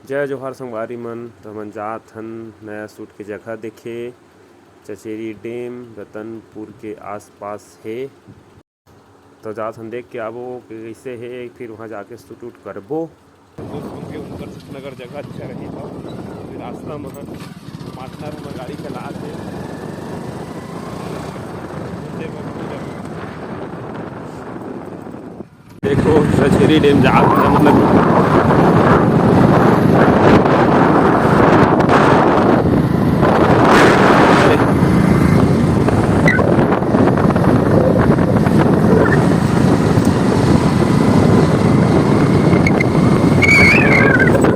जय जोहार संगवारी मन। तो हमन जात हन नया सूट के जगह देखे। चचेरी डैम रतनपुर के आसपास है। तो जात हन देख के आबो कि कैसे है, फिर वहाँ जाके शूट उट करबो। के ऊपर नगर जगह अच्छा रही था। फिर रास्ता में पार्टनर में गाड़ी चला थे। देखो चचेरी डैम जा मतलब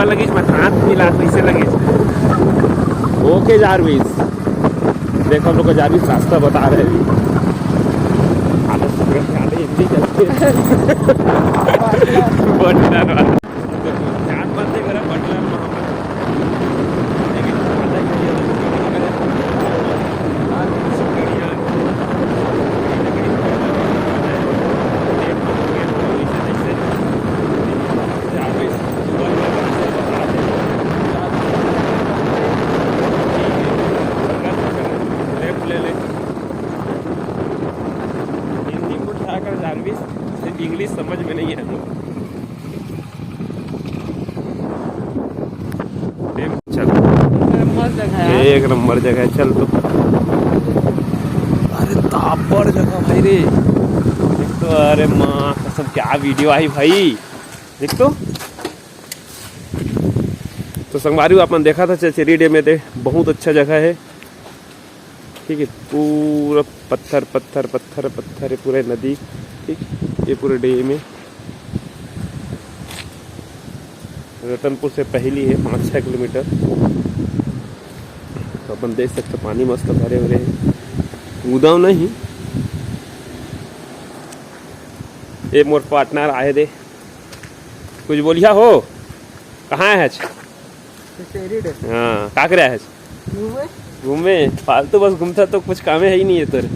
लगी हाथ मिला कैसे लगे। ओके जारविस, देखो हम लोग को जारविस रास्ता बता रहे हैं। हिंदी चलते इंग्लिश समझ में नहीं है। चल एक नंबर जगह है। चल तो अरे तापड़ जगह भाई रे, देख तो। अरे माँ कसम क्या वीडियो आई भाई, देख तो संगवारी अपन देखा था चचेरी डैम में। बहुत अच्छा जगह है, ठीक है। पूरा पत्थर पत्थर पत्थर पत्थर है, पूरे नदी, ठीक। ये पूरे डैम में रतनपुर से पहली है 5-6 किलोमीटर। तो अपन देख सकते पानी मस्त भरे भरे है, कूदाओ नहीं। ये मोर पार्टनर आए दे, कुछ बोलिया हो। कहाँ है? हाँ का कर है? घूमे फालतू बस घूमता तो कुछ काम है ही नहीं है तेरे।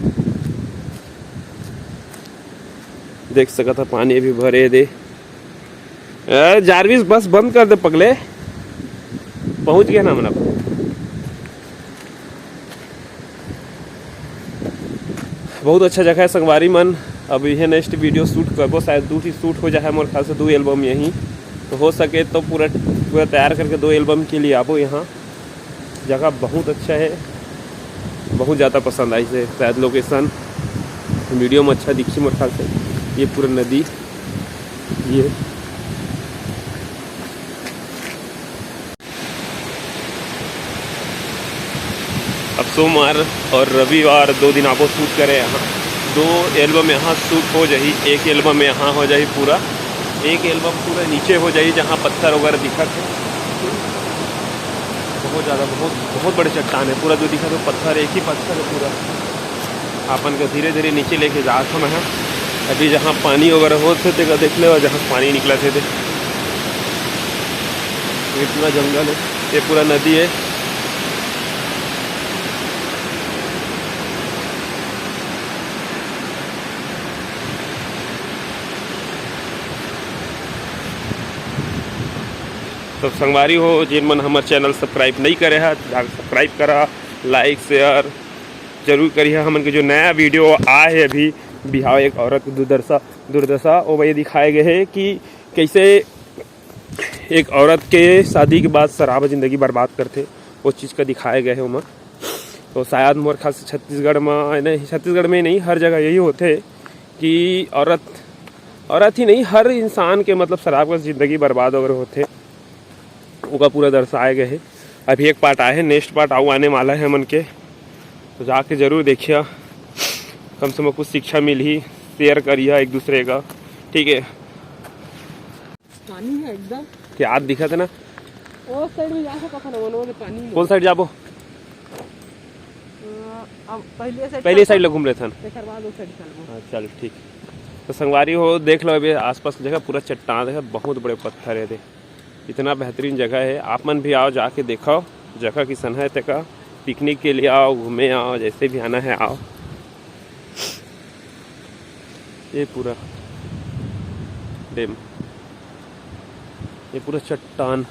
देख सका था पानी भी भरे दे। जारविस बस बंद कर दे पगले, पहुंच गया ना हम। बहुत अच्छा जगह है संगवारी मन। अब यह नेक्स्ट वीडियो शूट करबो, शायद 2 शूट हो जाए मोर ख्याल से 2 एल्बम यहीं। तो हो सके तो पूरा तैयार करके 2 एल्बम के लिए आबो। यहाँ जगह बहुत अच्छा है, बहुत ज़्यादा पसंद आई से। शायद लोकेशन वीडियो में अच्छा दिखी मोर ख्याल से। ये पूरा नदी, ये अब सोमवार और रविवार 2 दिन आपको शूट करें यहाँ। 2 एल्बम यहाँ शूट हो जाए। एक एल्बम यहाँ हो जाए पूरा, एक एल्बम पूरा नीचे हो जाए जहाँ पत्थर वगैरह दिखा थे। बहुत ज़्यादा बहुत बड़े चट्टान है। पूरा जो दिखा तो पत्थर, एक ही पत्थर है पूरा। अपन को धीरे धीरे नीचे लेके जा था मैं। अभी जहाँ पानी वगैरह होते थे देख ले, और जहाँ पानी निकला थे ये पूरा जंगल है, ये पूरा नदी है। तो संगवारी हो जिन मन हमारे चैनल सब्सक्राइब नहीं करे है, सब्सक्राइब करा, लाइक शेयर जरूर करिए। हमन के जो नया वीडियो आए है अभी, बिहाव एक औरत की दुर्दशा वो वही दिखाए गए है कि कैसे एक औरत के शादी के बाद शराब जिंदगी बर्बाद करते, वो चीज़ का दिखाए गए है उमर। तो शायद मोर ख्याल से छत्तीसगढ़ में नहीं, छत्तीसगढ़ में नहीं, हर जगह यही होते कि औरत ही नहीं, हर इंसान के मतलब शराब का जिंदगी बर्बाद वगैरह होते, उसका पूरा दर्शाए गए है। अभी एक पार्ट आए है, नेक्स्ट पार्ट आने वाला है मन के। तो जाके जरूर देखिए, कम से कम कुछ शिक्षा मिली। शेयर करिए एक दूसरे का, ठीक है। पानी है एकदम, क्या दिखा था ना वो साइड में जा सकता ना, वो पानी। कौन साइड जाबो? अब पहले साइड घूम रहे थे। चल ठीक। तो संगवारी हो देख लो, अभी आसपास की जगह पूरा चट्टान है, बहुत बड़े पत्थर है। इतना बेहतरीन जगह है, आप मन भी आओ, जाके देखो जगह किसन है तक। पिकनिक के लिए आओ, घूमे आओ, जैसे भी आना है आओ। ये पूरा डैम, ये पूरा चट्टान,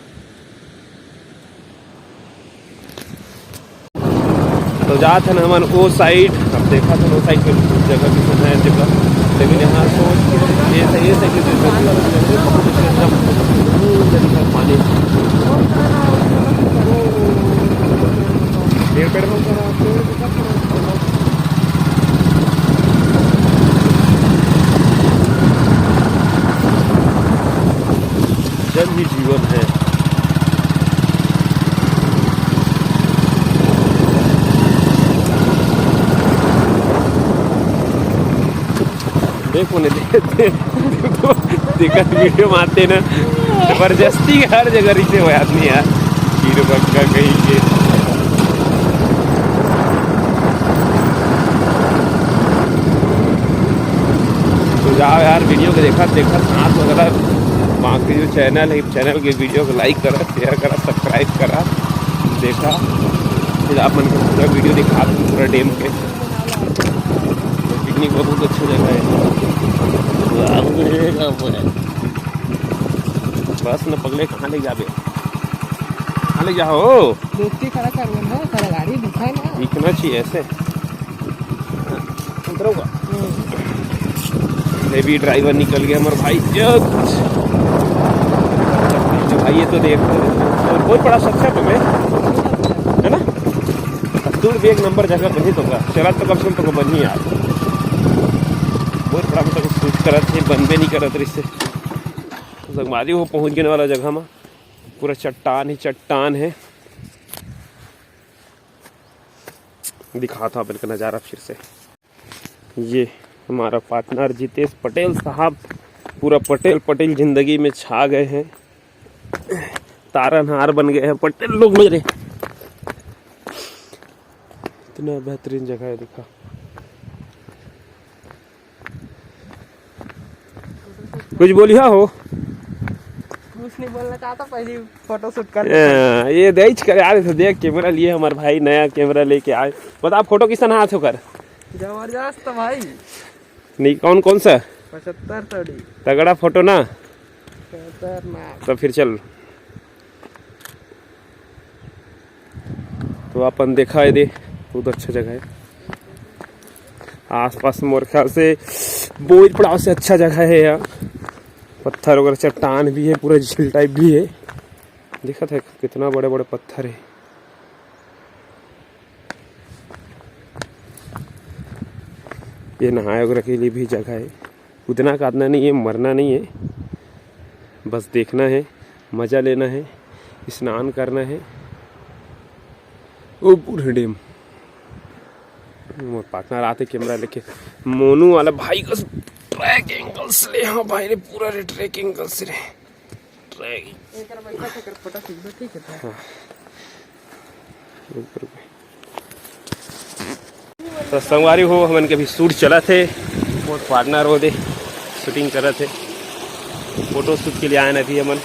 तो जात है हमन वो साइड, अब देखा था वो साइड पे जगह भी है जगह, लेकिन यहाँ सोच के ये साइड पानी पेड़ जल ही जीवन है। देखो दिक्कत वीडियो में आते ना जबरदस्ती हर जगह रिसे हो आदमी यार, हीरो बक्का कहीं के। तो जाओ यार वीडियो को देखा साथ वगैरह बाकी जो चैनल है चैनल के वीडियो को लाइक करा, शेयर करा, सब्सक्राइब करा। देखा फिर आप मन को पूरा वीडियो दिखा दूँ पूरा डैम के। पिकनिक बहुत अच्छी जगह है। बस न पगले कहाँ ले जाबे, कहाँ ले जाओ खड़ा कर गाड़ी दिखना चाहिए ऐसे। उतरोगा भी ड्राइवर निकल गया हमारे भाई। भाई ये तो देखो बहुत बड़ा सच्चा तुम्हें है ना, दूर भी एक नंबर जगह बनी तो चला तो कम से कम तो बनी यार। बहुत बड़ा मतलब शूट करत थे, बनबे नहीं करत रही से संगवारी हो पहुँच गए वाला जगह में। पूरा चट्टान ही चट्टान है। दिखाता हूँ बिल्कुल नज़ारा फिर से। ये हमारा पार्टनर जितेश पटेल साहब पूरा पटेल जिंदगी में छा गए हैं, तारनहार बन गए हैं पटेल लोग मेरे। इतना बेहतरीन जगह है दिखा। कुछ बोलिया हो? कुछ नहीं बोलना चाहता, पहले फोटो शूट कर ये देख कर यार देख कैमरा लिए हमारे भाई नया कैमरा लेके आए। बता फोटो किस तरह हाथ होकर जबरदस्त भाई। नहीं कौन सा 75 तगड़ा फोटो ना, खतरनाक। तो फिर चल। तो अपन देखा है दे बहुत अच्छा जगह है। आसपास मोर ख्याल से बहुत बड़ा से अच्छा जगह है यार। पत्थर वगैरह चट्टान भी है, पूरा झील टाइप भी है। देखा था कितना बड़े बड़े पत्थर है। ये नहाए वगैरह के लिए भी जगह है। कूदना कादना नहीं है, मरना नहीं है, बस देखना है, मज़ा लेना है, स्नान करना है। ओ पूरे डैम पार्टनर आते कैमरा लेके मोनू वाला भाई का ट्रैक एंगल से ले। हाँ भाई रे पूरा रे ट्रैक एंगल से रे ट्रैक। तो संगवारी हो हमन के भी शूट चला थे, बहुत पार्टनर हो दे शूटिंग कर रहे थे, फोटो शूट के लिए आए ना थी हमन।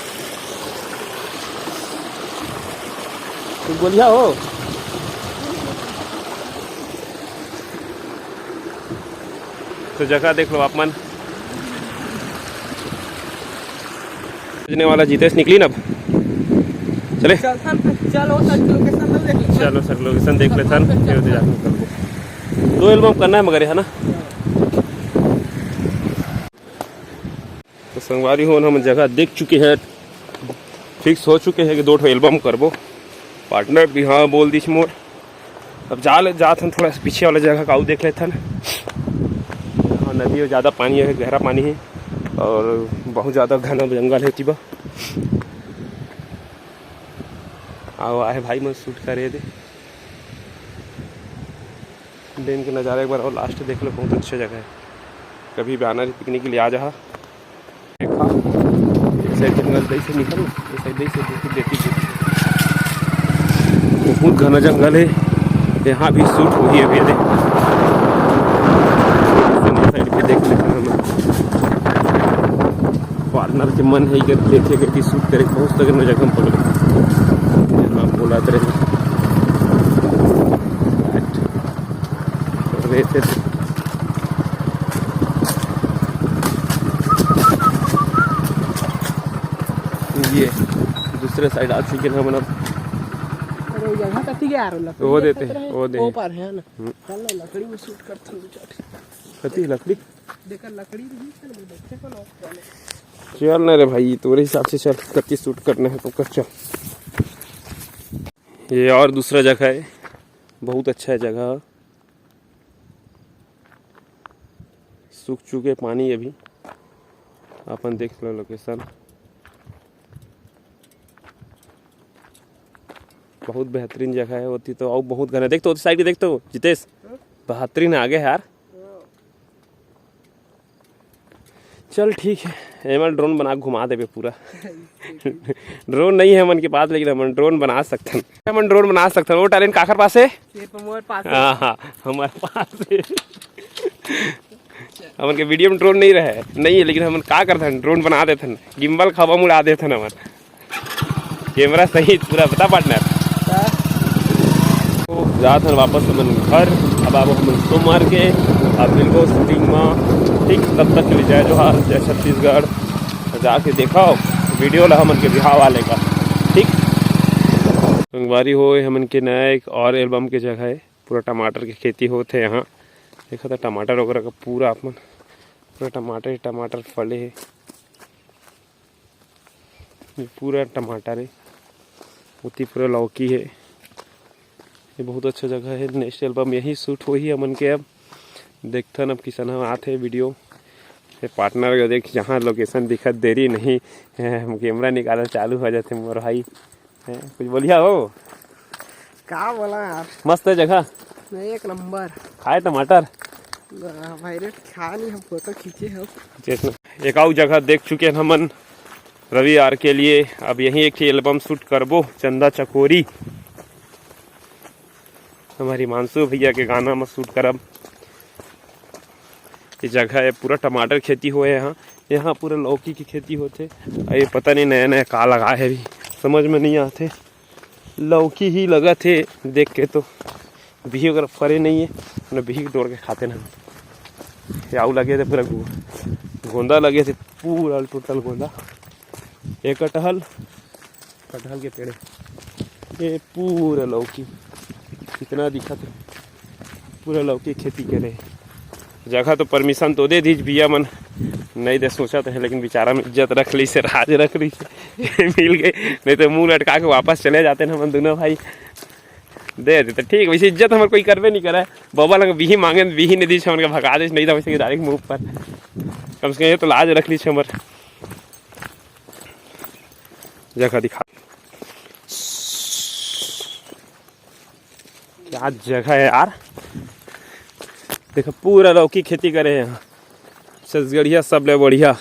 कुछ बोलिया हो? तो जगह देख लो आप मन। भेजने वाला जितेश निकली ना, अब चले चलो सर लोकेशन देख लेते हैं फिर जाकर 2 एल्बम करना है मगर है ना। तो संगवारी हो हम जगह देख चुके हैं, फिक्स हो चुके हैं कि 2 एल्बम करबो। पार्टनर भी हाँ बोल दी मोर। अब जात हम थोड़ा पीछे वाला जगह का देख लेते हैं। हाँ नदी में ज़्यादा पानी है, गहरा पानी है और बहुत ज़्यादा घना जंगल है। तिबा आओ आए भाई मैं शूट करे दे डैम के नज़ारा एक बार और लास्ट देख लो, बहुत अच्छा जगह है। कभी भी आना पिकनिक के लिए आ जा। देखा एक साइड जंगल दही से निकल, एक साइड दही से देखी बहुत घना जंगल है। यहाँ भी शूट हुई है अभी साइड पे देख लेते हैं। पार्टनर के मन है कि देखेगा कि शूट करे बहुत तक जगह हम पकड़े यहाँ बोला रहे थे। ये दूसरे साइड आ चुके हैं हम। अब अरे वो जगह कटी गया यार लकड़ी वो देते देखत हैं, रहे। वो दे। वो पर है ना चल ना लकड़ी में शूट करते हैं चाटी कथी लकड़ी देखा लकड़ी रही चल वो देखे को ना चले चल ना रे भाई, तोरे हिसाब से चल, कति शूट करना है तो कर चल। ये और दूसरा जगह है, बहुत अच्छा है जगह, सूख चुके पानी अभी, अपन देख लो लोकेशन, बहुत बेहतरीन जगह है। होती तो और बहुत घना, देख तो साइड देख तो जितेश, बेहतरीन आगे है यार। चल ठीक है, एमन ड्रोन बना के घुमा देवे पूरा। ड्रोन नहीं है मन के पास, लेकिन हम ड्रोन बना सकते हैं, हम ड्रोन बना सकते हैं। वो टैलेंट काखर पास है, हमारे पास हाँ हमारे पास है। हमन के वीडियो में ड्रोन नहीं रहे नहीं है, लेकिन हमन का करते हैं, ड्रोन बना देते हैं, गिम्बल खवा उड़ा देते हैं, हमन कैमरा सही पूरा बता पार्टनर। तो जात हैं वापस हमन घर, अब हम सो मार के अब मिलको शूटिंग में, ठीक। तब तक ले जाए जो हाल जय छत्तीसगढ़, जाके देखो वीडियो ला हमन के बिहाव वाले का, ठीक। संगवारी हो हमन के नया एक और एल्बम के जगह है, पूरा टमाटर की खेती होते यहाँ। देखा था टमाटर वगैरह का पूरा अपन, पूरा टमाटर फले है, ये पूरा टमाटर है, उतनी पूरा लौकी है। ये बहुत अच्छा जगह है, नेक्स्ट एल्बम यही शूट हो ही हमन के। अब देखते अब किसान आते वीडियो पार्टनर को देख, जहाँ लोकेशन दिखत देरी नहीं, हम कैमरा निकालना चालू हो जाते मोर भाई। कुछ बोलिया हो, क्या बोला यार, मस्त है जगह, नहीं एक नंबर। खाए टमाटर भाई रे खा नहीं, हम फोटो खींचे हो। एक और जगह देख चुके हैं हमन रविवार के लिए। अब यही एक एल्बम शूट करबो, चंदा चकोरी, हमारी मानसू भैया के गाना में शूट करब। ये जगह है, पूरा टमाटर खेती हुए यहाँ, यहाँ पूरा लौकी की खेती होते। ये पता नहीं नया नया का लगा है, भी समझ में नहीं आते, लौकी ही लगा थे देख के। तो बिही अगर फरे नहीं है ना, बिही तोड़ के खाते ना। याऊ लगे थे पूरा गोंदा लगे थे, पूरा टोटल गोंदा। एक कटहल के पेड़, ये पूरा लौकी कितना दिखा था, पूरा लौकी खेती करे। जगह तो परमिशन तो दे दी भैया मन, नहीं दे सोचा तो है, लेकिन बेचारा में इज्जत रख ली से, राज रख ली से मिल गए, नहीं तो मुंह लटका के वापस चले जाते हैं हम दोनों भाई। दे देते ठीक, वैसे इज्जत हमारे कोई करवे नहीं करे। बाबा लगे बिही मांगे, बिही नहीं दी, हमने भगा दे, नहीं था वैसे डायरेक्ट मुँह पर, कम से कम ये तो लाज रख ली हमार। जगह दिखा, क्या जगह है यार, देखो पूरा लौकी खेती करे हैं, छत्तीसगढ़िया सब ले बढ़िया।